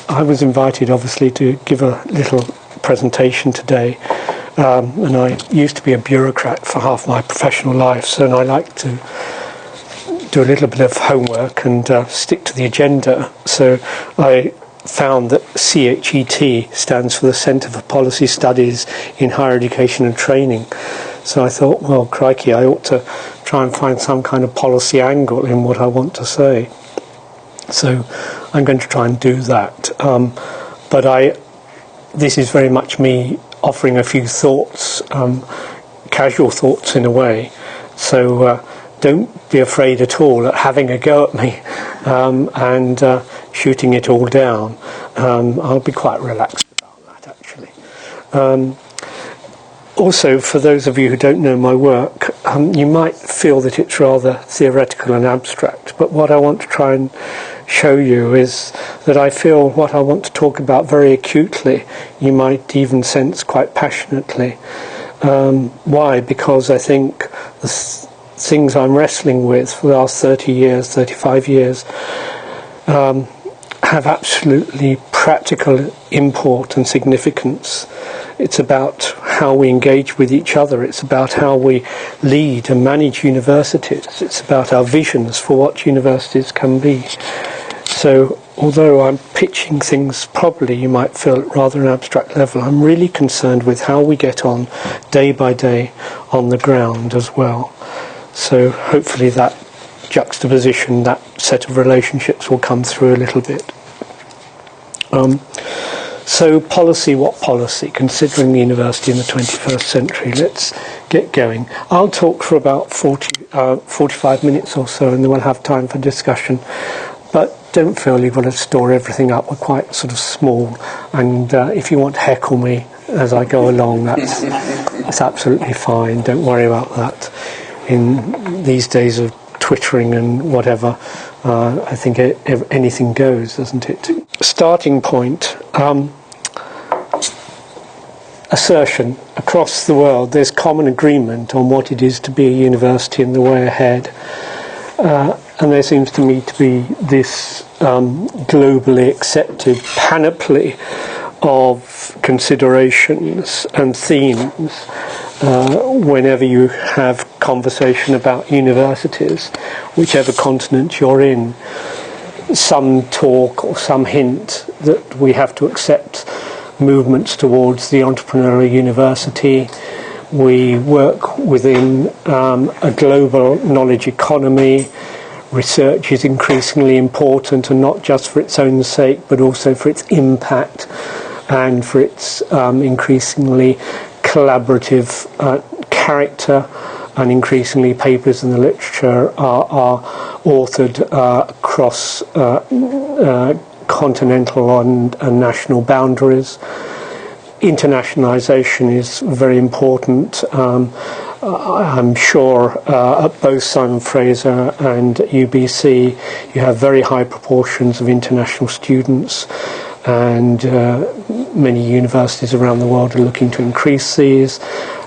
I was invited, obviously, to give a little presentation today. And I used to be a bureaucrat for half my professional life, so I like to do a little bit of homework and stick to the agenda. So I found that CHET stands for the Centre for Policy Studies in Higher Education and Training. So I thought, well, crikey, I ought to try and find some kind of policy angle in what I want to say. So I'm going to try and do that. But this is very much me offering a few thoughts, casual thoughts in a way. So don't be afraid at all at having a go at me and shooting it all down. I'll be quite relaxed about that, actually. Also, for those of you who don't know my work, you might feel that it's rather theoretical and abstract, but what I want to try and show you is that I feel what I want to talk about very acutely, you might even sense quite passionately. Why? Because I think the things I'm wrestling with for the last 30 years, 35 years, have absolutely practical import and significance. It's about how we engage with each other. It's about how we lead and manage universities. It's about our visions for what universities can be. So, although I'm pitching things probably, you might feel at rather an abstract level, I'm really concerned with how we get on day by day on the ground as well. So hopefully that juxtaposition, that set of relationships will come through a little bit. So policy, what policy? Considering the university in the 21st century, let's get going. I'll talk for about 45 minutes or so, and then we'll have time for discussion. But don't feel you've got to store everything up. We're quite sort of small, and if you want to heckle me as I go along, that's absolutely fine. Don't worry about that. In these days of twittering and whatever, I think anything goes, doesn't it? Starting point. Assertion. Across the world, there's common agreement on what it is to be a university and the way ahead. And there seems to me to be this globally accepted panoply of considerations and themes whenever you have conversation about universities, whichever continent you're in. Some talk or some hint that we have to accept movements towards the entrepreneurial university. We work within a global knowledge economy. Research is increasingly important, and not just for its own sake, but also for its impact and for its increasingly collaborative character. And increasingly papers in the literature are authored across continental and national boundaries. Internationalization is very important. I'm sure at both Simon Fraser and UBC you have very high proportions of international students, and many universities around the world are looking to increase these.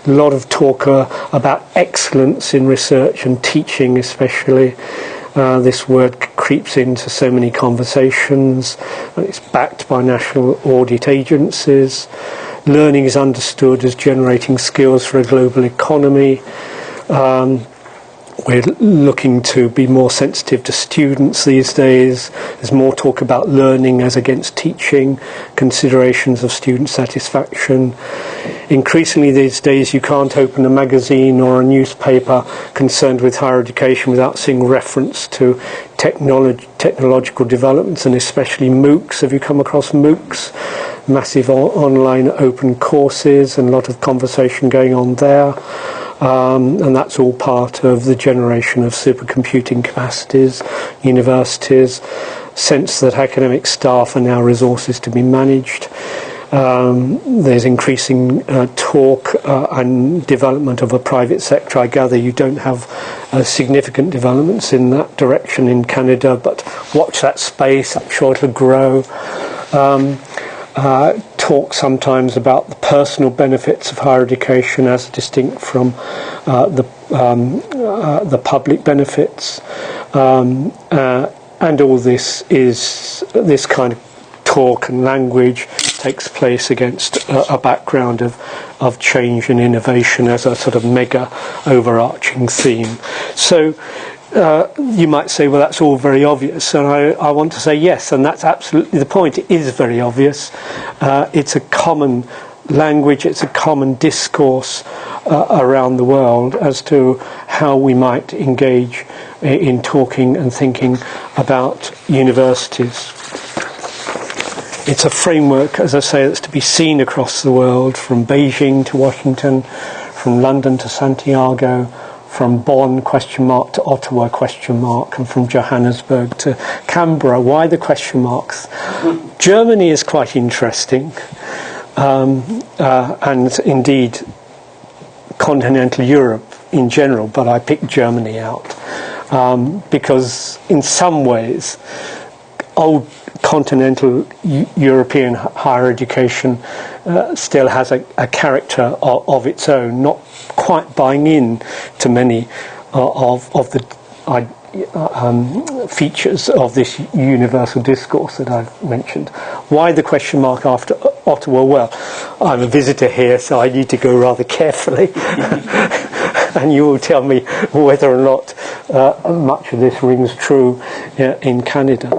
A lot of talk about excellence in research and teaching especially. This word creeps into so many conversations. It's backed by national audit agencies. Learning is understood as generating skills for a global economy. We're looking to be more sensitive to students these days. There's more talk about learning as against teaching, considerations of student satisfaction. Increasingly these days you can't open a magazine or a newspaper concerned with higher education without seeing reference to technological developments, and especially MOOCs. Have you come across MOOCs? Massive online open courses, and a lot of conversation going on there. And that's all part of the generation of supercomputing capacities, universities, sense that academic staff are now resources to be managed. There's increasing talk and development of a private sector. I gather you don't have significant developments in that direction in Canada, but watch that space. I'm sure it'll grow. Talk sometimes about the personal benefits of higher education as distinct from the public benefits, and all this is this kind of talk and language takes place against a background of change and innovation as a sort of mega overarching theme. So you might say, well, that's all very obvious, and I want to say yes, and that's absolutely the point. It is very obvious. It's a common language, it's a common discourse around the world as to how we might engage in talking and thinking about universities. It's a framework, as I say, that's to be seen across the world, from Beijing to Washington, from London to Santiago, from Bonn to Ottawa and from Johannesburg to Canberra. Why the question marks? Germany is quite interesting, and indeed continental Europe in general, but I picked Germany out because in some ways old continental European higher education still has a character of its own, not quite buying in to many of the features of this universal discourse that I've mentioned. Why the question mark after Ottawa? Well, I'm a visitor here, so I need to go rather carefully. And you will tell me whether or not much of this rings true in Canada.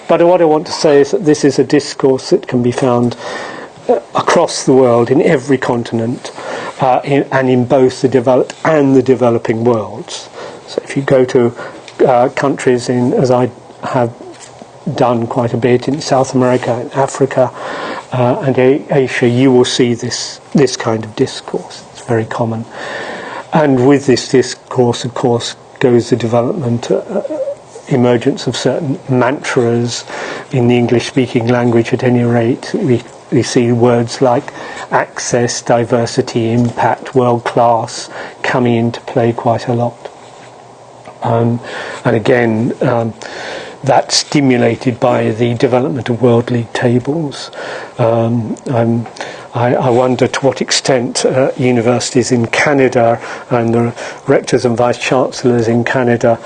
But what I want to say is that this is a discourse that can be found across the world, in every continent, and in both the developed and the developing worlds. So if you go to countries as I have done quite a bit in South America and Africa and Asia, you will see this kind of discourse. It's very common. And with this discourse, of course, goes the development, emergence of certain mantras in the English-speaking language at any rate. We see words like access, diversity, impact, world-class coming into play quite a lot. And again, that's stimulated by the development of World League tables. I wonder to what extent universities in Canada and the rectors and vice-chancellors in Canada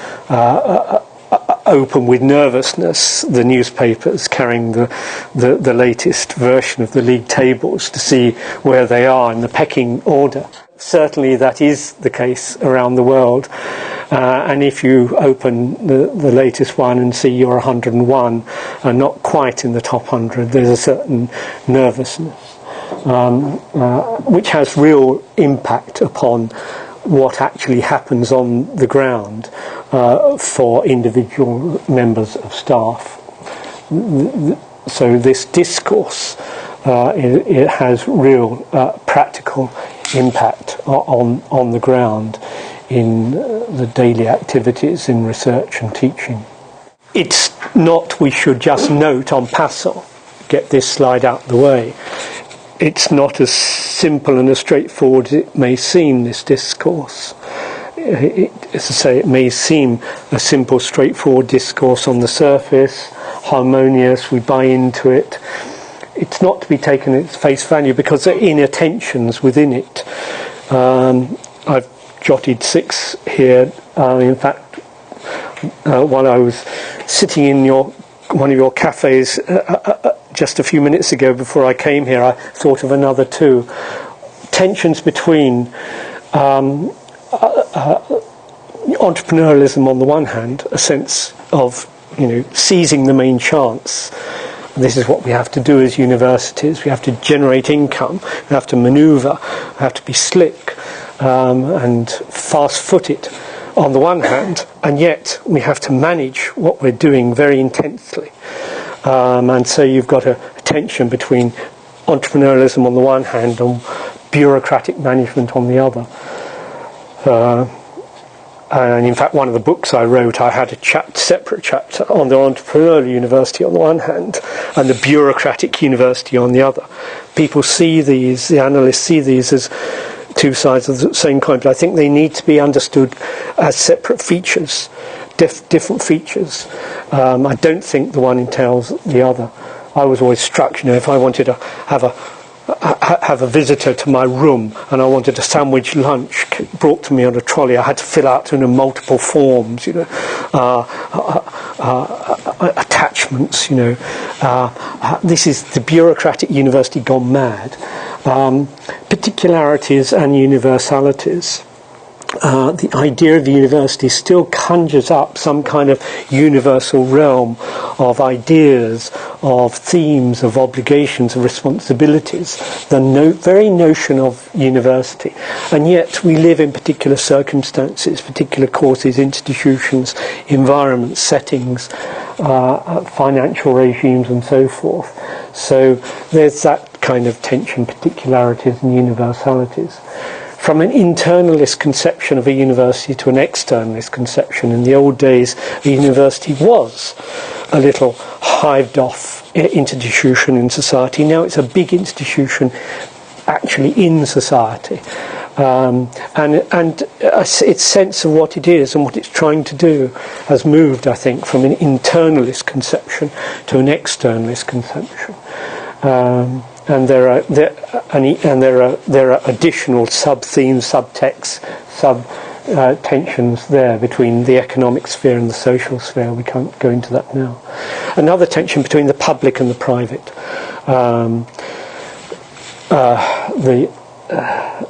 open with nervousness the newspapers carrying the latest version of the league tables to see where they are in the pecking order. Certainly that is the case around the world, and if you open the latest one and see you're 101 and not quite in the top 100, there's a certain nervousness which has real impact upon what actually happens on the ground for individual members of staff. So this discourse it has real practical impact on the ground in the daily activities in research and teaching. It's not, we should just note en passant, get this slide out the way, it's not as simple and as straightforward as it may seem, this discourse. As I say, it may seem a simple, straightforward discourse on the surface, harmonious, we buy into it. It's not to be taken at its face value because there are inner tensions within it. I've jotted 6 here. In fact, while I was sitting in one of your cafes just a few minutes ago before I came here, I thought of another 2. Tensions between entrepreneurialism on the one hand, a sense of seizing the main chance. This is what we have to do as universities. We have to generate income. We have to manoeuvre. We have to be slick and fast-footed on the one hand, and yet we have to manage what we're doing very intensely. And so you've got a tension between entrepreneurialism on the one hand and bureaucratic management on the other. And in fact, one of the books I wrote, I had a separate chapter on the entrepreneurial university on the one hand and the bureaucratic university on the other. People see these, the analysts see these as 2 sides of the same coin, but I think they need to be understood as separate features, different features. I don't think the one entails the other. I was always struck, if I wanted to have a have a visitor to my room and I wanted a sandwich lunch brought to me on a trolley. I had to fill out multiple forms, attachments, this is the bureaucratic university gone mad. Particularities and universalities. The idea of the university still conjures up some kind of universal realm of ideas, of themes, of obligations, of responsibilities, the very notion of university. And yet we live in particular circumstances, particular courses, institutions, environments, settings, financial regimes and so forth. So there's that kind of tension, particularities and universalities. From an internalist conception of a university to an externalist conception. In the old days, a university was a little hived off institution in society. Now it's a big institution actually in society. And its sense of what it is and what it's trying to do has moved, I think, from an internalist conception to an externalist conception. And there are additional sub-themes, subtexts, tensions there between the economic sphere and the social sphere. We can't go into that now. Another tension between the public and the private.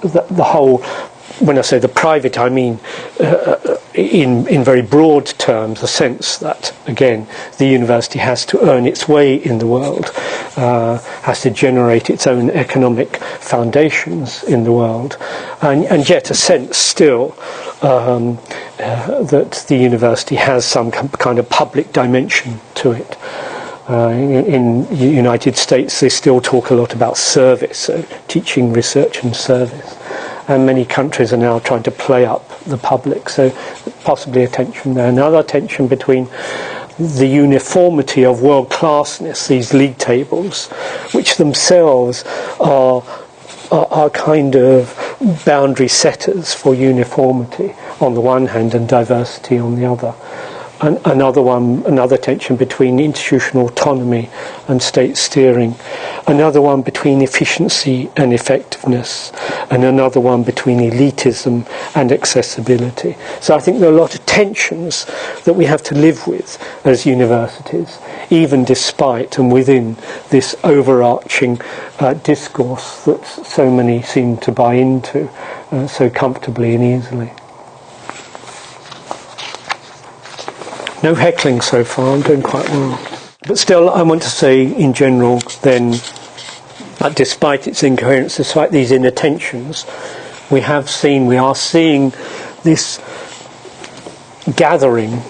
The whole. When I say the private, I mean in very broad terms, the sense that, again, the university has to earn its way in the world, has to generate its own economic foundations in the world, and yet a sense still that the university has some kind of public dimension to it. In the United States, they still talk a lot about service, so teaching, research and service. And many countries are now trying to play up the public, so possibly a tension there. Another tension between the uniformity of world-classness, these league tables, which themselves are kind of boundary setters for uniformity on the one hand and diversity on the other. Another tension between institutional autonomy and state steering, another one between efficiency and effectiveness, and another one between elitism and accessibility. So I think there are a lot of tensions that we have to live with as universities, even despite and within this overarching discourse that so many seem to buy into so comfortably and easily. No heckling so far, I'm doing quite well. But still, I want to say in general then, that despite its incoherence, despite these inner tensions, we are seeing this gathering,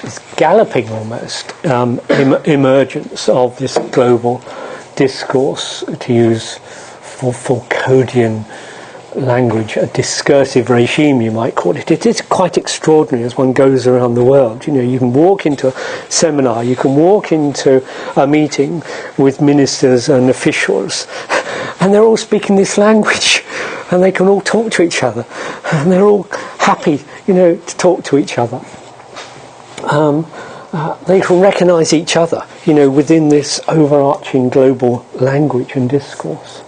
this galloping almost, emergence of this global discourse, to use Foucauldian language, a discursive regime you might call it. It is quite extraordinary as one goes around the world. You can walk into a seminar, you can walk into a meeting with ministers and officials, and they're all speaking this language, and they can all talk to each other, and they're all happy, to talk to each other. They can recognise each other, within this overarching global language and discourse.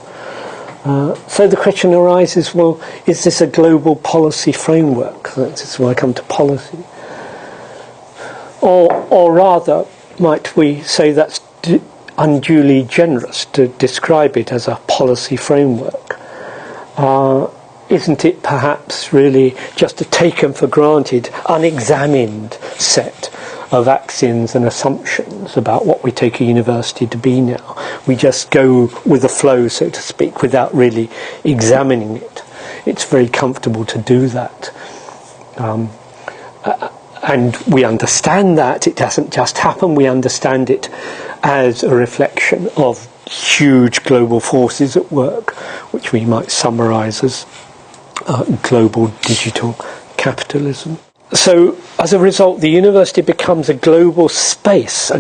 So the question arises, well, is this a global policy framework? This is why I come to policy. Or rather, might we say that's unduly generous to describe it as a policy framework? Isn't it perhaps really just a taken for granted, unexamined set of axioms and assumptions about what we take a university to be now? We just go with the flow, so to speak, without really examining it. It's very comfortable to do that. And we understand that. It doesn't just happen. We understand it as a reflection of huge global forces at work, which we might summarise as global digital capitalism. So, as a result, the university becomes a global space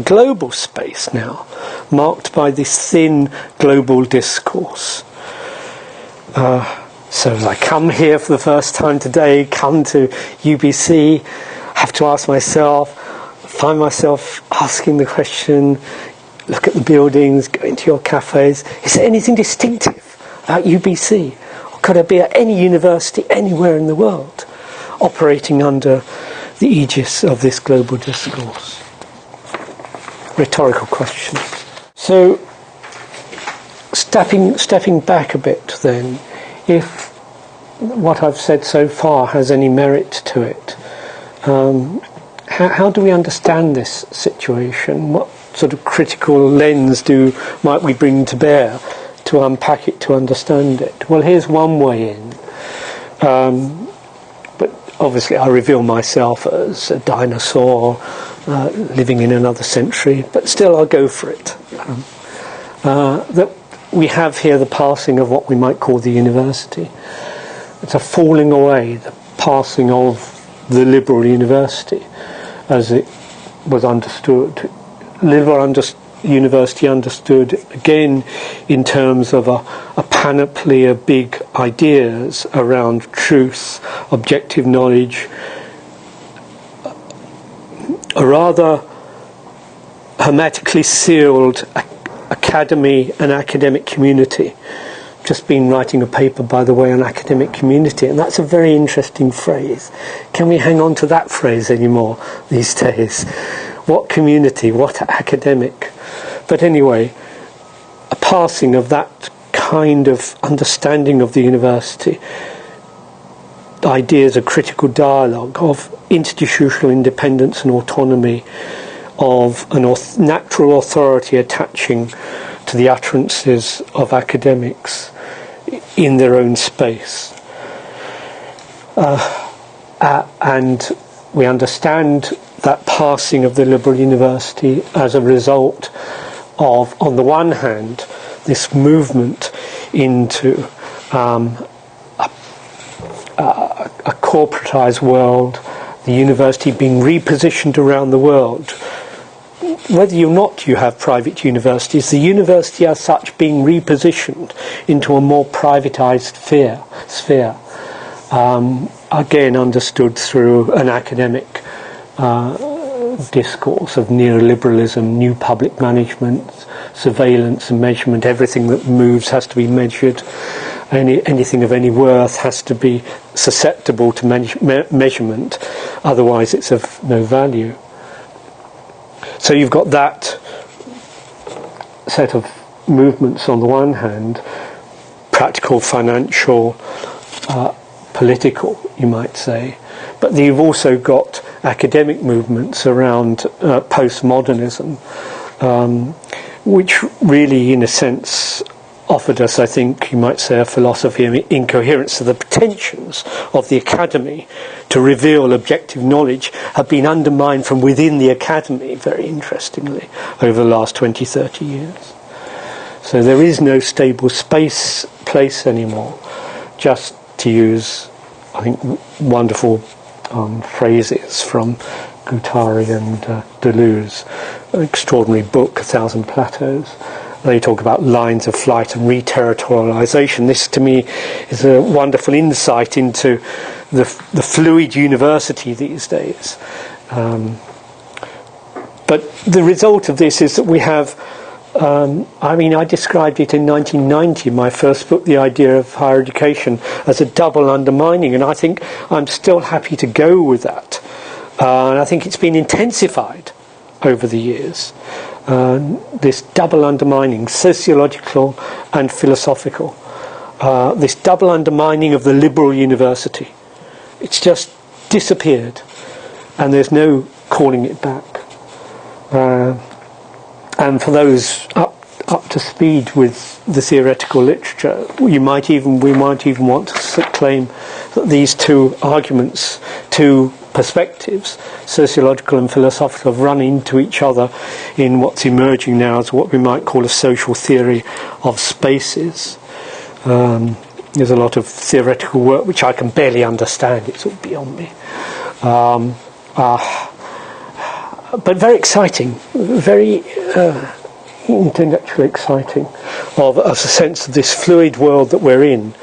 now, marked by this thin global discourse. So as I come here for the first time today, come to UBC, have to find myself asking the question, look at the buildings, go into your cafes. Is there anything distinctive about UBC? Or could it be at any university anywhere in the world operating under the aegis of this global discourse? Rhetorical question. So, stepping back a bit then, if what I've said so far has any merit to it, how do we understand this situation? What sort of critical lens might we bring to bear to unpack it, to understand it? Well, here's one way in. But obviously I reveal myself as a dinosaur living in another century, but still I'll go for it. That we have here the passing of what we might call the university. It's a falling away, the passing of the liberal university as it was understood. Liberal university understood again in terms of a panoply of big ideas around truth, objective knowledge, a rather hermetically sealed academy and academic community. Just been writing a paper, by the way, on academic community, and that's a very interesting phrase. Can we hang on to that phrase anymore these days? What community, what academic? But anyway, a passing of that kind of understanding of the university, ideas of critical dialogue, of institutional independence and autonomy, of a natural authority attaching to the utterances of academics in their own space. And we understand that passing of the liberal university as a result of, on the one hand, this movement into a corporatized world, the university being repositioned around the world. Whether or not you have private universities, the university as such being repositioned into a more privatized sphere. Again understood through an academic discourse of neoliberalism, new public management, surveillance and measurement. Everything that moves has to be measured. Anything of any worth has to be susceptible to measurement, otherwise it's of no value. So you've got that set of movements on the one hand, practical, financial, political, you might say, but you've also got academic movements around postmodernism, which really, in a sense, offered us, I think, you might say, a philosophy of incoherence. So the pretensions of the academy to reveal objective knowledge have been undermined from within the academy, very interestingly, over the last 20, 30 years. So there is no stable place anymore, just to use, I think, wonderful phrases from Guattari and Deleuze, an extraordinary book, 1,000 Plateaus. They talk about lines of flight and re-territorialization. This, to me, is a wonderful insight into the fluid university these days. But the result of this is that we have, I described it in 1990, my first book, The Idea of Higher Education, as a double undermining, and I think I'm still happy to go with that. And I think it's been intensified over the years. This double undermining, sociological and philosophical, this double undermining of the liberal university. It's just disappeared, and there's no calling it back. And for those up to speed with the theoretical literature, we might even want to claim that these two arguments, two perspectives, sociological and philosophical, have run into each other in what's emerging now as what we might call a social theory of spaces. There's a lot of theoretical work which I can barely understand, it's all beyond me. But very exciting, very intellectually exciting, of a sense of this fluid world that we're in,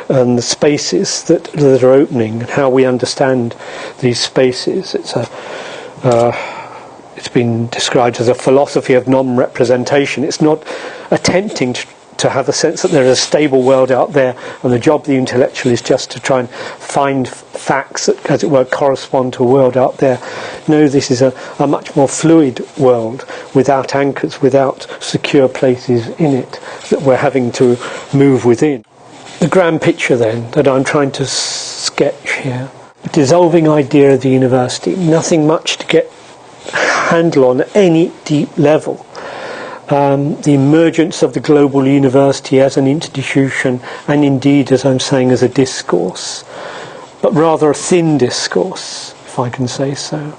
and the spaces that are opening, and how we understand these spaces. It's it's been described as a philosophy of non-representation. It's not attempting to have a sense that there is a stable world out there, and the job of the intellectual is just to try and find facts that, as it were, correspond to a world out there. No, this is a much more fluid world, without anchors, without secure places in it, that we're having to move within. The grand picture, then, that I'm trying to sketch here, the dissolving idea of the university, nothing much to get handle on at any deep level. The emergence of the global university as an institution, and indeed, as I'm saying, as a discourse, but rather a thin discourse, if I can say so.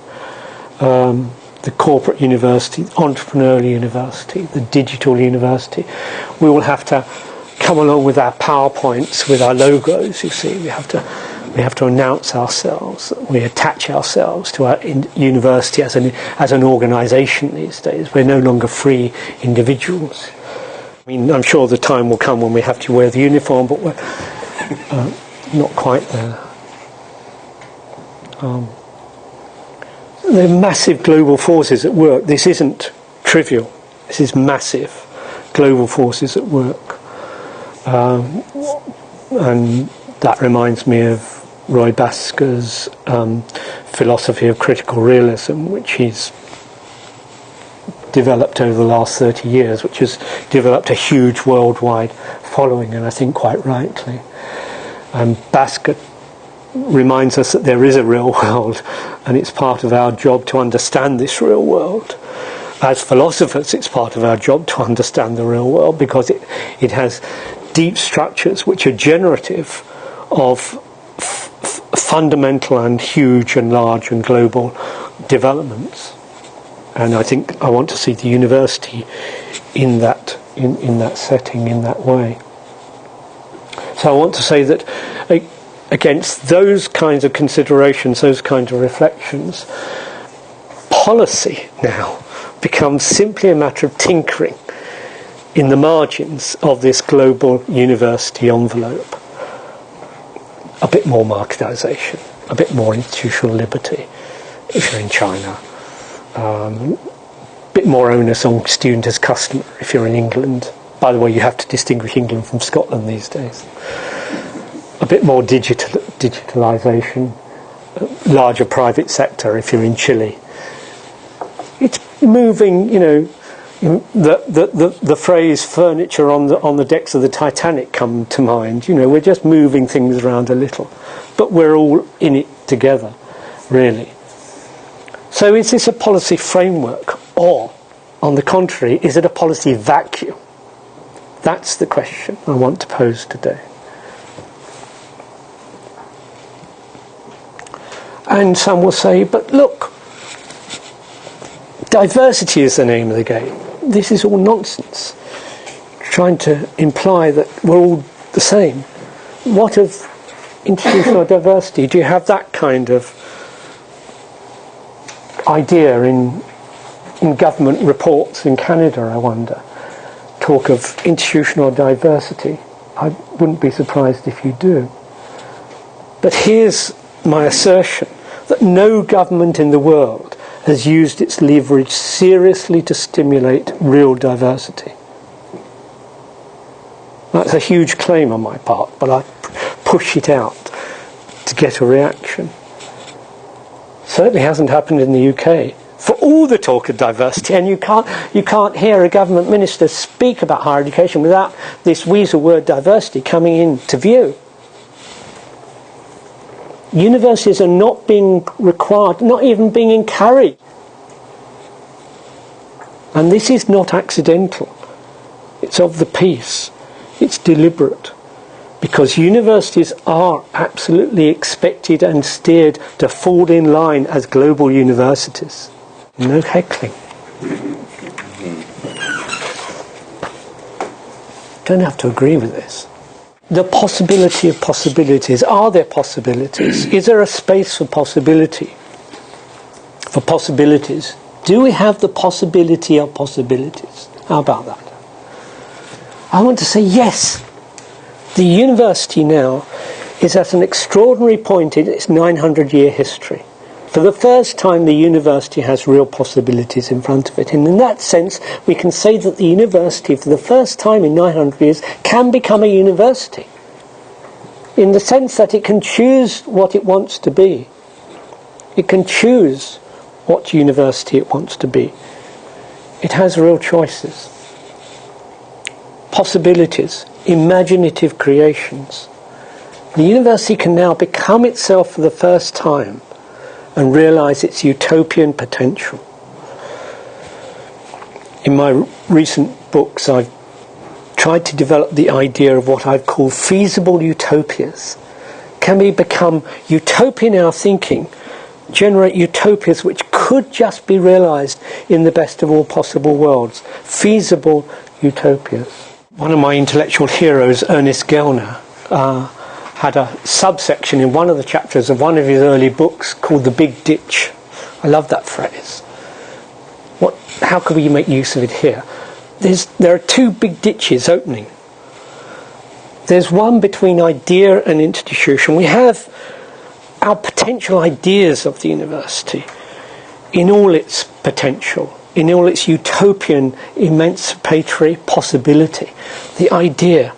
The corporate university, the entrepreneurial university, the digital university. We will have to come along with our PowerPoints, with our logos, you see. We have to announce ourselves. We attach ourselves to our university as an organisation these days. We're no longer free individuals. I mean, I'm sure the time will come when we have to wear the uniform, but we're not quite there. There are massive global forces at work. This isn't trivial. This is massive global forces at work. And that reminds me of Roy Basker's philosophy of critical realism, which he's developed over the last 30 years, which has developed a huge worldwide following, and I think quite rightly. And Basker reminds us that there is a real world, and it's part of our job to understand this real world. As philosophers, it's part of our job to understand the real world, because it has deep structures which are generative of fundamental and huge and large and global developments. And I think I want to see the university in that setting, in that way. So I want to say that against those kinds of considerations, those kinds of reflections, policy now becomes simply a matter of tinkering in the margins of this global university envelope. A bit more marketisation, a bit more institutional liberty if you're in China, a bit more onus on student as customer if you're in England. By the way, you have to distinguish England from Scotland these days. A bit more digitalisation, larger private sector if you're in Chile. It's moving, the phrase "furniture on the decks of the Titanic" come to mind. We're just moving things around a little, but we're all in it together, really. So is this a policy framework, or, on the contrary, is it a policy vacuum? That's the question I want to pose today. And some will say, but look, diversity is the name of the game. This is all nonsense. Trying to imply that we're all the same. What of institutional diversity? Do you have that kind of idea in government reports in Canada, I wonder? Talk of institutional diversity. I wouldn't be surprised if you do. But here's my assertion, that no government in the world has used its leverage seriously to stimulate real diversity. That's a huge claim on my part, but I push it out to get a reaction. Certainly hasn't happened in the UK. For all the talk of diversity, and you can't hear a government minister speak about higher education without this weasel word diversity coming into view. Universities are not being required, not even being encouraged. And this is not accidental. It's of the piece. It's deliberate. Because universities are absolutely expected and steered to fall in line as global universities. No heckling. Don't have to agree with this. The possibility of possibilities. Are there possibilities? Is there a space for possibility? For possibilities? Do we have the possibility of possibilities? How about that? I want to say yes. The university now is at an extraordinary point in its 900-year history. For the first time, the university has real possibilities in front of it. And in that sense, we can say that the university, for the first time in 900 years, can become a university. In the sense that it can choose what it wants to be. It can choose what university it wants to be. It has real choices. Possibilities, imaginative creations. The university can now become itself for the first time and realise its utopian potential. In my recent books, I've tried to develop the idea of what I've called feasible utopias. Can we become utopian in our thinking, generate utopias which could just be realised in the best of all possible worlds? Feasible utopias. One of my intellectual heroes, Ernest Gellner, had a subsection in one of the chapters of one of his early books called The Big Ditch. I love that phrase. How could we make use of it here? There are two big ditches opening. There's one between idea and institution. We have our potential ideas of the university in all its potential, in all its utopian, emancipatory possibility. The idea,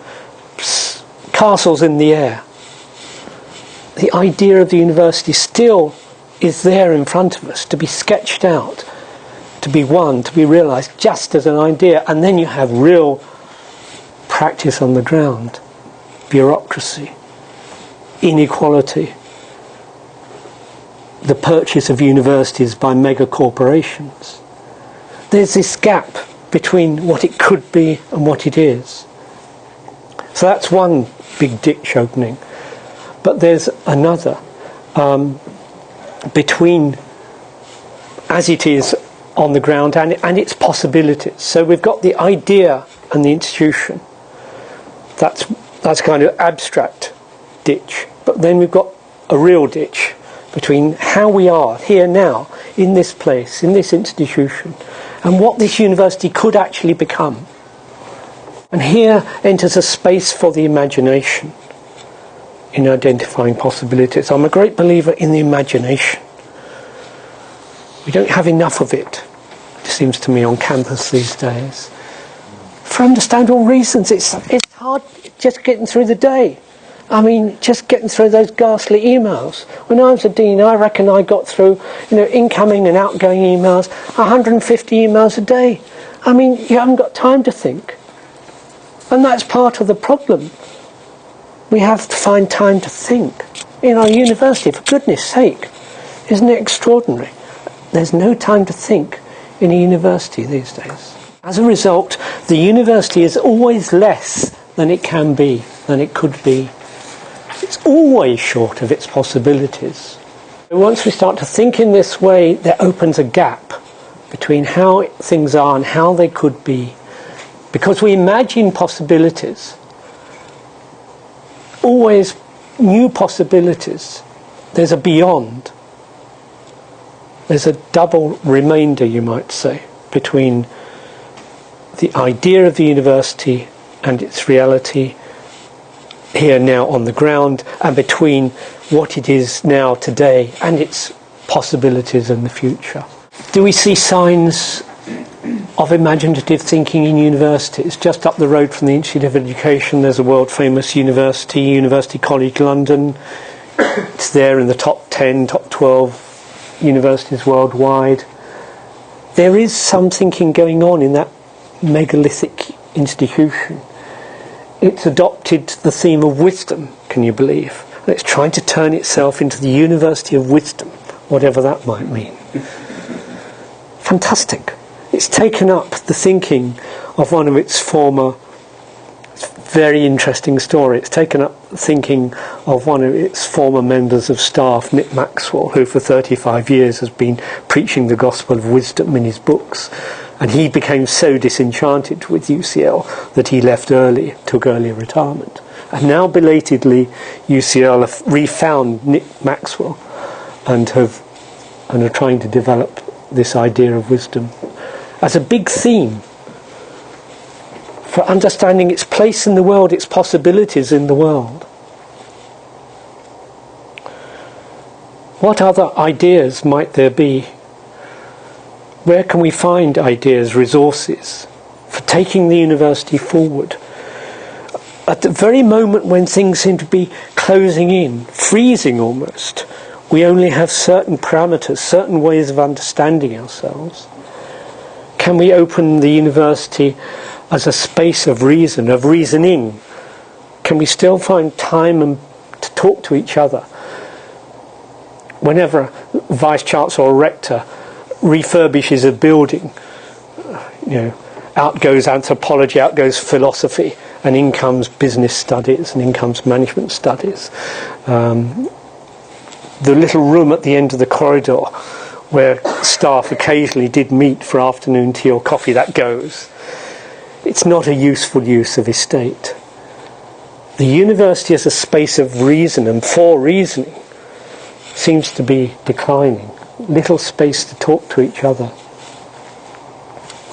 castles in the air. The idea of the university still is there in front of us, to be sketched out, to be won, to be realised just as an idea. And then you have real practice on the ground. Bureaucracy, inequality, the purchase of universities by mega corporations. There's this gap between what it could be and what it is. So that's one big ditch opening. But there's another between as it is on the ground and its possibilities. So we've got the idea and the institution. That's kind of abstract ditch. But then we've got a real ditch between how we are here now, in this place, in this institution, and what this university could actually become. And here enters a space for the imagination in identifying possibilities. I'm a great believer in the imagination. We don't have enough of it seems to me, on campus these days. For understandable reasons, it's hard just getting through the day. I mean, just getting through those ghastly emails. When I was a dean, I reckon I got through, incoming and outgoing emails, 150 emails a day. I mean, you haven't got time to think. And that's part of the problem. We have to find time to think. In our university, for goodness sake, isn't it extraordinary? There's no time to think in a university these days. As a result, the university is always less than it can be, than it could be. It's always short of its possibilities. Once we start to think in this way, there opens a gap between how things are and how they could be. Because we imagine possibilities, always new possibilities. There's a beyond. There's a double remainder, you might say, between the idea of the university and its reality here now on the ground, and between what it is now today and its possibilities in the future. Do we see signs of imaginative thinking in universities? Just up the road from the Institute of Education, there's a world-famous university, University College London. It's there in the top 10, top 12 universities worldwide. There is some thinking going on in that megalithic institution. It's adopted the theme of wisdom, can you believe? And it's trying to turn itself into the University of Wisdom, whatever that might mean. Fantastic. It's taken up the thinking of one of its former, very interesting story, it's taken up the thinking of one of its former members of staff, Nick Maxwell, who for 35 years has been preaching the gospel of wisdom in his books. And he became so disenchanted with UCL that he left early, took early retirement. And now belatedly, UCL have refound Nick Maxwell and are trying to develop this idea of wisdom as a big theme for understanding its place in the world, its possibilities in the world. What other ideas might there be? Where can we find ideas, resources for taking the university forward? At the very moment when things seem to be closing in, freezing almost, we only have certain parameters, certain ways of understanding ourselves. Can we open the university as a space of reason, of reasoning? Can we still find time to talk to each other? Whenever a vice-chancellor or rector refurbishes a building, out goes anthropology, out goes philosophy, and in comes business studies, and in comes management studies. The little room at the end of the corridor where staff occasionally did meet for afternoon tea or coffee, that goes. It's not a useful use of estate. The university as a space of reason and for reasoning seems to be declining. Little space to talk to each other.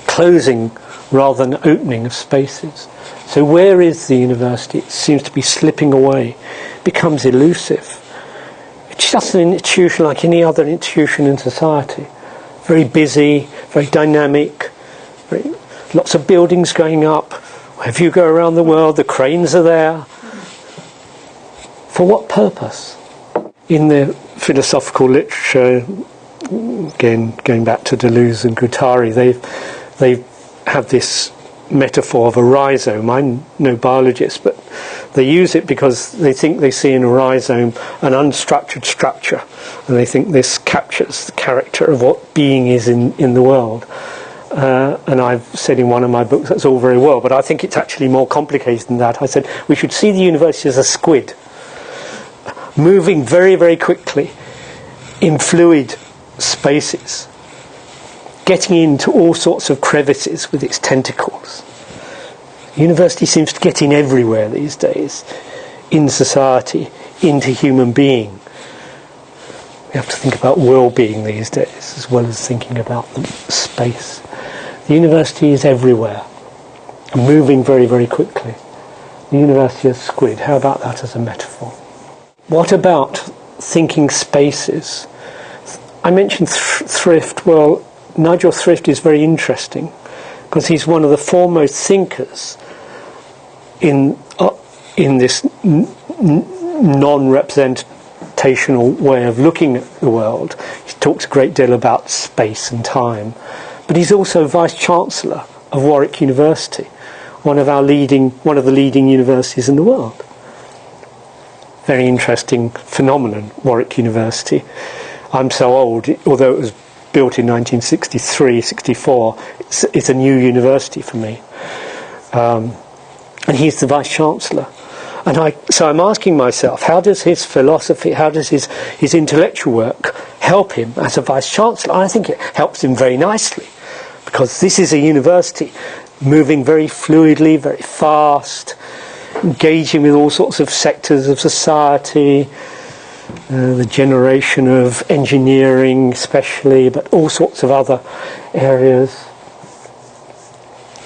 Closing rather than opening of spaces. So where is the university? It seems to be slipping away. It becomes elusive. It's just an institution like any other institution in society. Very busy, very dynamic, lots of buildings going up. Wherever you go around the world, the cranes are there. For what purpose? In the philosophical literature, again going back to Deleuze and Guattari, they have this metaphor of a rhizome. I'm no biologist, but they use it because they think they see in a rhizome an unstructured structure, and they think this captures the character of what being is in the world. And I've said in one of my books that's all very well, but I think it's actually more complicated than that. I said we should see the university as a squid, moving very, very quickly in fluid spaces, getting into all sorts of crevices with its tentacles. University seems to get in everywhere these days, in society, into human being. We have to think about well-being these days, as well as thinking about the space. The university is everywhere, and moving very, very quickly. The university is squid. How about that as a metaphor? What about thinking spaces? I mentioned Thrift. Well, Nigel Thrift is very interesting because he's one of the foremost thinkers in this non-representational way of looking at the world. He talks a great deal about space and time, but he's also Vice-Chancellor of Warwick University, one of the leading universities in the world. Very interesting phenomenon, Warwick University. I'm so old, although it was built in 1963, 64, it's a new university for me. And he's the Vice-Chancellor. And so I'm asking myself, how does his philosophy, how does his intellectual work help him as a Vice-Chancellor? I think it helps him very nicely, because this is a university moving very fluidly, very fast, engaging with all sorts of sectors of society, the generation of engineering especially, but all sorts of other areas.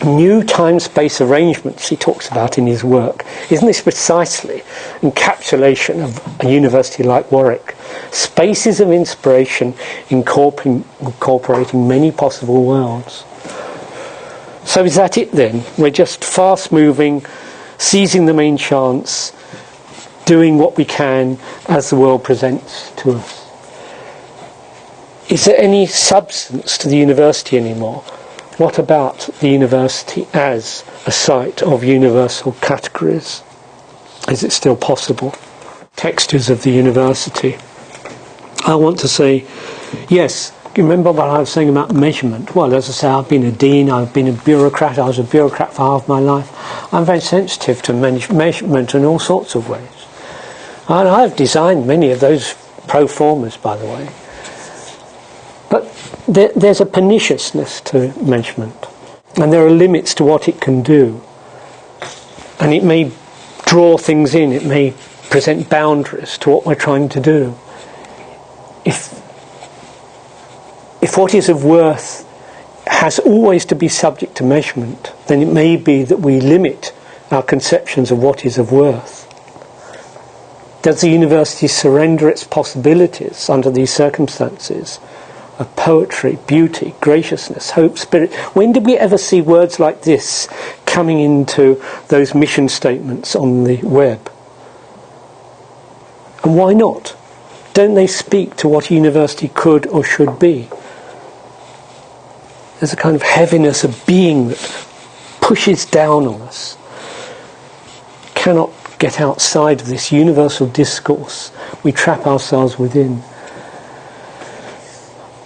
New time-space arrangements he talks about in his work. Isn't this precisely encapsulation of a university like Warwick? Spaces of inspiration incorporating many possible worlds. So is that it then? We're just fast-moving, seizing the main chance, doing what we can as the world presents to us. Is there any substance to the university anymore? What about the university as a site of universal categories? Is it still possible? Textures of the university. I want to say, yes, you remember what I was saying about measurement? Well, as I say, I've been a dean, I've been a bureaucrat, I was a bureaucrat for half my life. I'm very sensitive to measurement in all sorts of ways. And I've designed many of those pro formas, by the way. But there's a perniciousness to measurement, and there are limits to what it can do. And it may draw things in, it may present boundaries to what we're trying to do. If what is of worth has always to be subject to measurement, then it may be that we limit our conceptions of what is of worth. Does the university surrender its possibilities under these circumstances of poetry, beauty, graciousness, hope, spirit? When did we ever see words like this coming into those mission statements on the web? And why not? Don't they speak to what a university could or should be? There's a kind of heaviness of being that pushes down on us. Cannot get outside of this universal discourse. We trap ourselves within.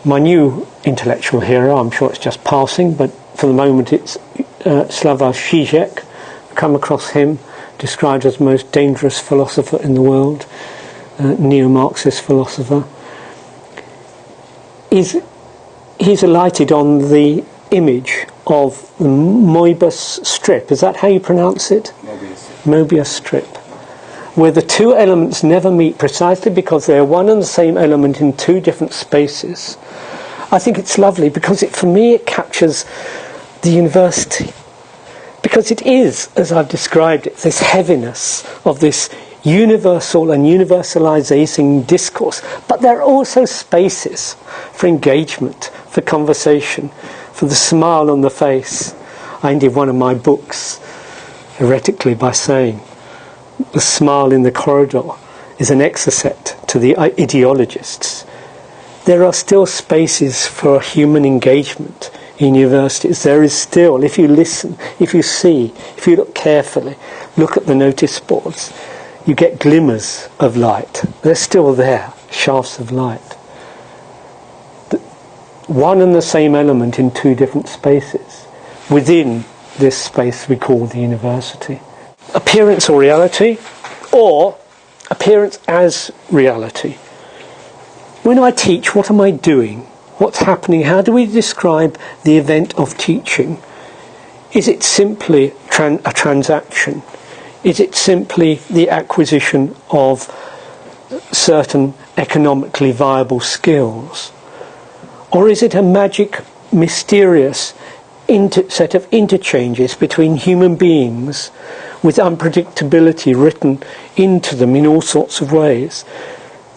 My new intellectual hero, I'm sure it's just passing, but for the moment it's Slavoj Žižek. Come across him, described as the most dangerous philosopher in the world, neo-Marxist philosopher. He's alighted on the image of the Moebius strip. Is that how you pronounce it? Moebius strip. Where the two elements never meet precisely because they are one and the same element in two different spaces. I think it's lovely because for me it captures the university. Because it is, as I've described it, this heaviness of this universal and universalizing discourse. But there are also spaces for engagement, for conversation, for the smile on the face. I ended one of my books heretically by saying the smile in the corridor is an exocet to the ideologists. There are still spaces for human engagement in universities. There is still, if you listen, if you see, if you look carefully, look at the notice boards, you get glimmers of light. They're still there, shafts of light. One and the same element in two different spaces within this space we call the university. Appearance or reality, or appearance as reality. When I teach, what am I doing? What's happening? How do we describe the event of teaching? Is it simply a transaction? Is it simply the acquisition of certain economically viable skills? Or is it a magic, mysterious set of interchanges between human beings with unpredictability written into them in all sorts of ways?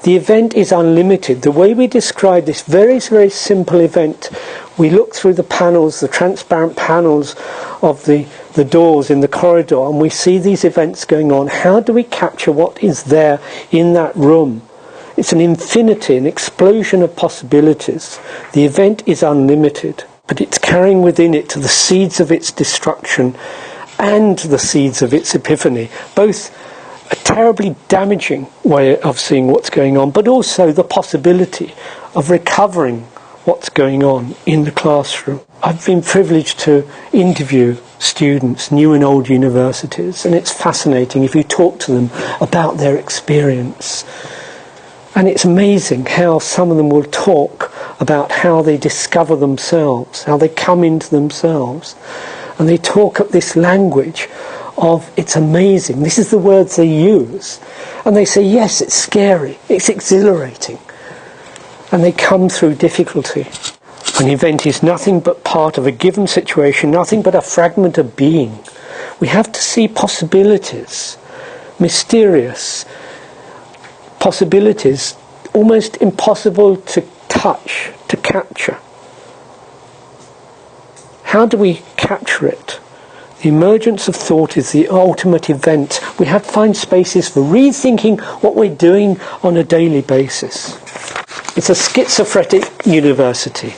The event is unlimited. The way we describe this very, very simple event, we look through the panels, the transparent panels of the doors in the corridor, and we see these events going on. How do we capture what is there in that room? It's an infinity, an explosion of possibilities. The event is unlimited, but it's carrying within it the seeds of its destruction and the seeds of its epiphany, both a terribly damaging way of seeing what's going on, but also the possibility of recovering what's going on in the classroom. I've been privileged to interview students, new and old universities, and it's fascinating if you talk to them about their experience. And it's amazing how some of them will talk about how they discover themselves, how they come into themselves. And they talk at this language of, it's amazing, this is the words they use. And they say, yes, it's scary, it's exhilarating. And they come through difficulty. An event is nothing but part of a given situation, nothing but a fragment of being. We have to see possibilities, mysterious possibilities, almost impossible to touch, to capture. How do we capture it? The emergence of thought is the ultimate event. We have to find spaces for rethinking what we're doing on a daily basis. It's a schizophrenic university.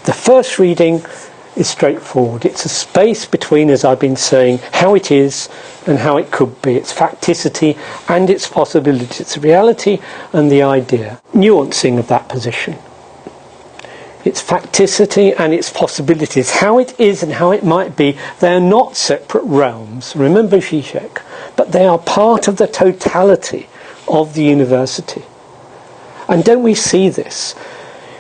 The first reading is straightforward. It's a space between, as I've been saying, how it is and how it could be. It's facticity and its possibility. It's reality and the idea. Nuancing of that position. Its facticity and its possibilities. How it is and how it might be, they are not separate realms. Remember Zizek, but they are part of the totality of the university. And don't we see this?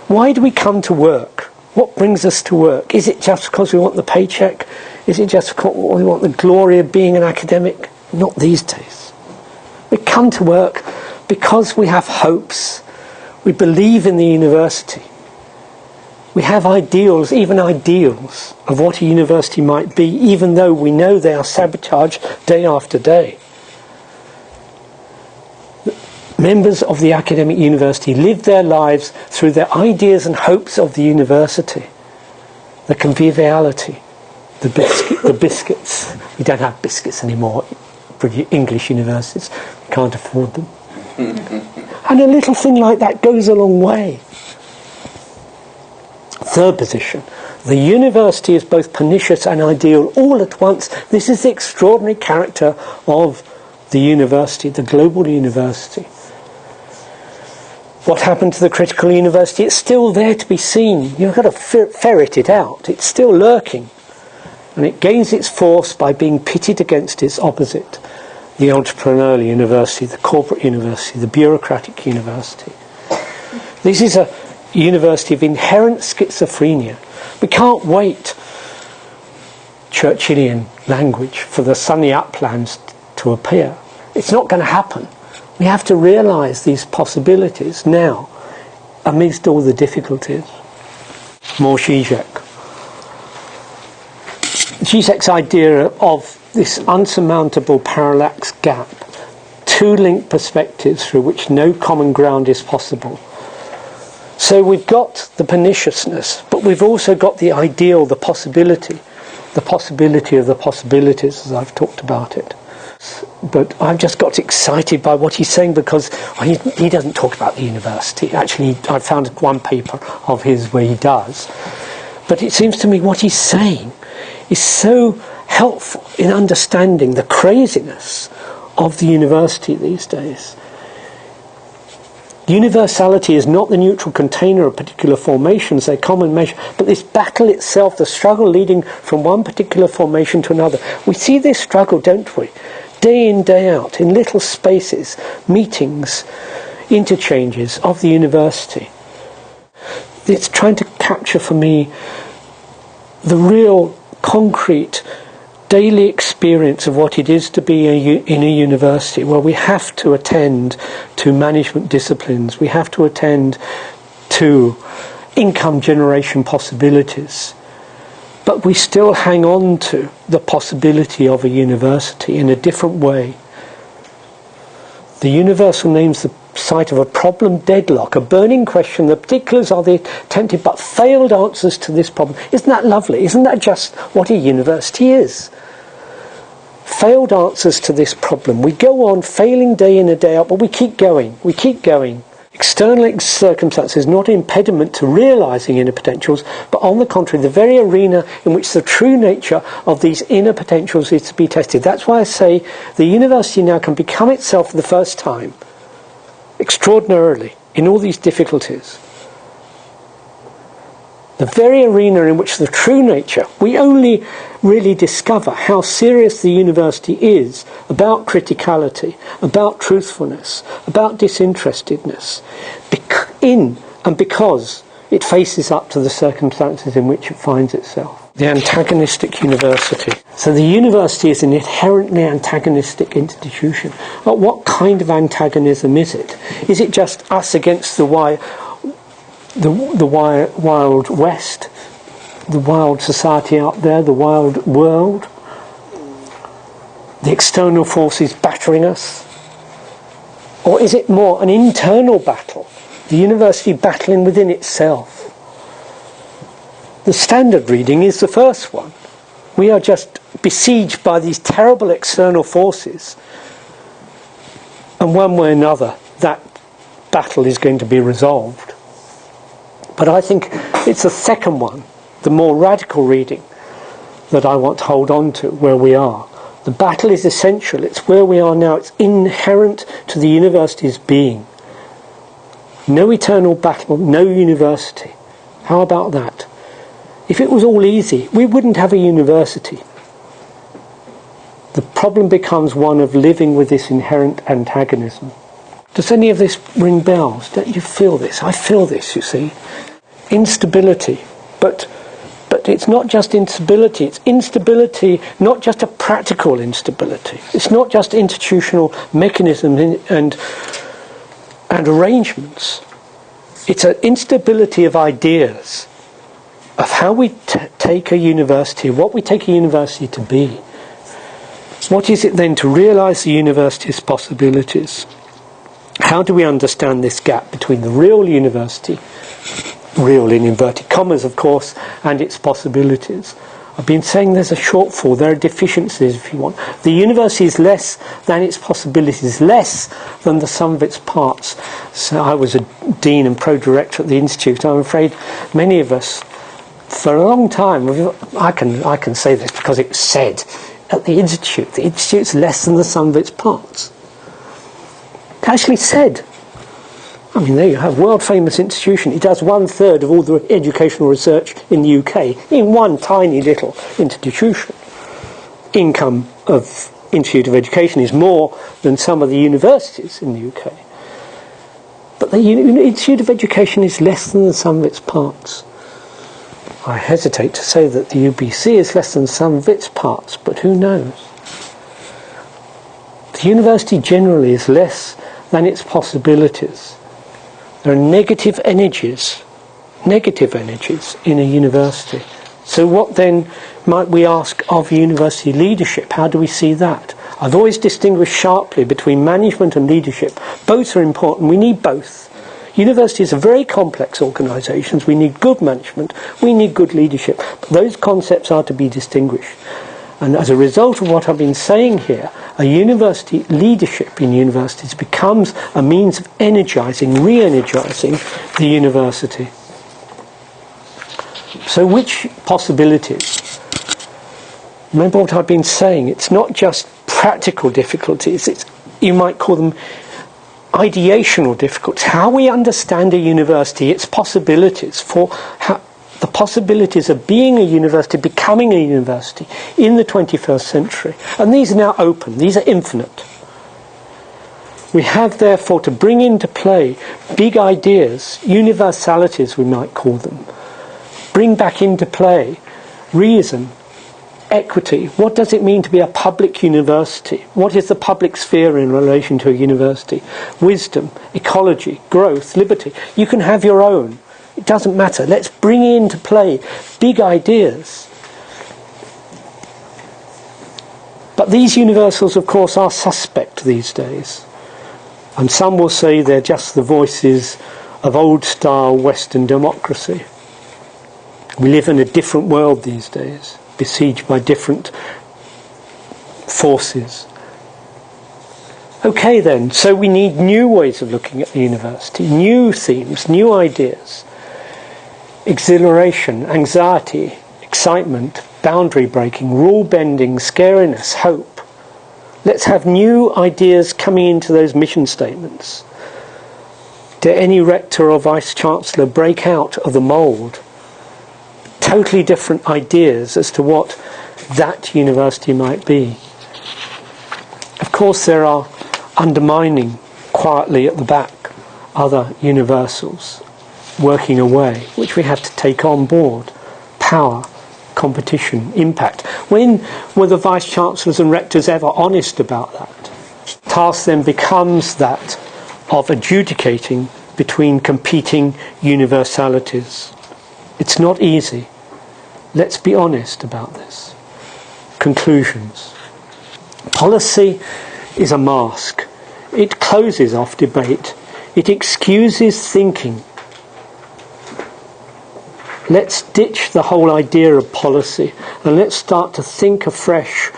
Why do we come to work? What brings us to work? Is it just because we want the paycheck? Is it just because we want the glory of being an academic? Not these days. We come to work because we have hopes. We believe in the university. We have ideals, even ideals, of what a university might be, even though we know they are sabotaged day after day. members of the academic university live their lives through their ideas and hopes of the university. The conviviality, the biscuits. We don't have biscuits anymore for English universities. We can't afford them. And a little thing like that goes a long way. Third position. The university is both pernicious and ideal all at once. This is the extraordinary character of the university, the global university. What happened to the critical university? It's still there to be seen. You've got to ferret it out. It's still lurking. And it gains its force by being pitted against its opposite. The entrepreneurial university, the corporate university, the bureaucratic university. This is a university of inherent schizophrenia. We can't wait, Churchillian language, for the sunny uplands to appear. It's not going to happen. We have to realise these possibilities now, amidst all the difficulties. More Zizek. Zizek's idea of this unsurmountable parallax gap, two linked perspectives through which no common ground is possible. So we've got the perniciousness, but we've also got the ideal, the possibility of the possibilities, as I've talked about it. But I've just got excited by what he's saying because he doesn't talk about the university. Actually, I found one paper of his where he does. But it seems to me what he's saying is so helpful in understanding the craziness of the university these days. Universality is not the neutral container of particular formations, their common measure, but this battle itself, the struggle leading from one particular formation to another. We see this struggle, don't we? Day in, day out, in little spaces, meetings, interchanges of the university. It's trying to capture for me the real concrete daily experience of what it is to be in a university, where we have to attend to management disciplines, we have to attend to income generation possibilities, but we still hang on to the possibility of a university in a different way. The universal name's the site of a problem deadlock, a burning question. The particulars are the attempted but failed answers to this problem. Isn't that lovely? Isn't that just what a university is? Failed answers to this problem. We go on failing day in and day out, but we keep going. We keep going. External circumstances is not an impediment to realising inner potentials, but on the contrary, the very arena in which the true nature of these inner potentials is to be tested. That's why I say the university now can become itself for the first time, extraordinarily, in all these difficulties. The very arena in which the true nature, we only really discover how serious the university is about criticality, about truthfulness, about disinterestedness, in and because it faces up to the circumstances in which it finds itself. The antagonistic university. So the university is an inherently antagonistic institution. But what kind of antagonism is it? Is it just us against the wild west, the wild society out there, the wild world, the external forces battering us? Or is it more an internal battle, the university battling within itself? The standard reading is the first one. We are just besieged by these terrible external forces, and one way or another that battle is going to be resolved. But I think it's the second one, the more radical reading, that I want to hold on to, where we are. The battle is essential. It's where we are now. It's inherent to the university's being. No eternal battle, no university. How about that? If it was all easy, we wouldn't have a university. The problem becomes one of living with this inherent antagonism. Does any of this ring bells? Don't you feel this? I feel this, you see. Instability. But it's not just instability. It's instability, not just a practical instability. It's not just institutional mechanisms and arrangements. It's an instability of ideas, of how we take a university, what we take a university to be. What is it then to realise the university's possibilities? How do we understand this gap between the real university, real in inverted commas of course, and its possibilities? I've been saying there's a shortfall, there are deficiencies if you want. The university is less than its possibilities, less than the sum of its parts. So I was a dean and pro-director at the Institute. I'm afraid many of us, for a long time, I can say this because it was said at the Institute's less than the sum of its parts. It actually said. I mean, there you have, world famous institution. It does 1/3 of all the educational research in the UK in one tiny little institution. Income of Institute of Education is more than some of the universities in the UK. But the Institute of Education is less than the sum of its parts. I hesitate to say that the UBC is less than the sum of its parts, but who knows? The university generally is less than its possibilities. There are negative energies in a university. So what then might we ask of university leadership? How do we see that? I've always distinguished sharply between management and leadership. Both are important. We need both. Universities are very complex organisations. We need good management. We need good leadership. But those concepts are to be distinguished. And as a result of what I've been saying here, a university leadership in universities becomes a means of energising, re-energising the university. So which possibilities? Remember what I've been saying, it's not just practical difficulties, you might call them ideational difficulties. How we understand a university, its possibilities for the possibilities of being a university, becoming a university in the 21st century. And these are now open, these are infinite. We have therefore to bring into play big ideas, universalities we might call them. Bring back into play reason, equity. What does it mean to be a public university? What is the public sphere in relation to a university? Wisdom, ecology, growth, liberty. You can have your own. It doesn't matter. Let's bring into play big ideas. But these universals, of course, are suspect these days. And some will say they're just the voices of old-style Western democracy. We live in a different world these days, besieged by different forces. Okay then, so we need new ways of looking at the university, new themes, new ideas. Exhilaration, anxiety, excitement, boundary breaking, rule bending, scariness, hope. Let's have new ideas coming into those mission statements. Dare any rector or vice chancellor break out of the mould? Totally different ideas as to what that university might be. Of course there are undermining quietly at the back other universals working away, which we have to take on board. Power, competition, impact. When were the vice-chancellors and rectors ever honest about that? The task then becomes that of adjudicating between competing universalities. It's not easy. Let's be honest about this. Conclusions. Policy is a mask. It closes off debate. It excuses thinking. Let's ditch the whole idea of policy and let's start to think afresh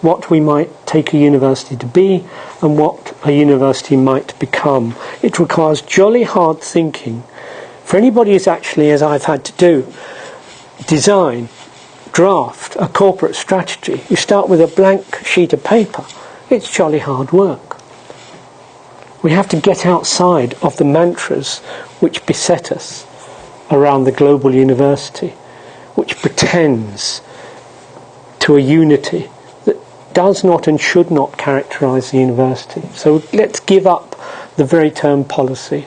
what we might take a university to be and what a university might become. It requires jolly hard thinking. For anybody who's actually, as I've had to do, design, draft a corporate strategy, you start with a blank sheet of paper. It's jolly hard work. We have to get outside of the mantras which beset us around the global university, which pretends to a unity that does not and should not characterise the university. So let's give up the very term policy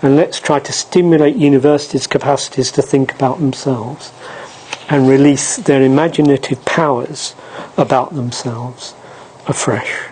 and let's try to stimulate universities' capacities to think about themselves and release their imaginative powers about themselves afresh.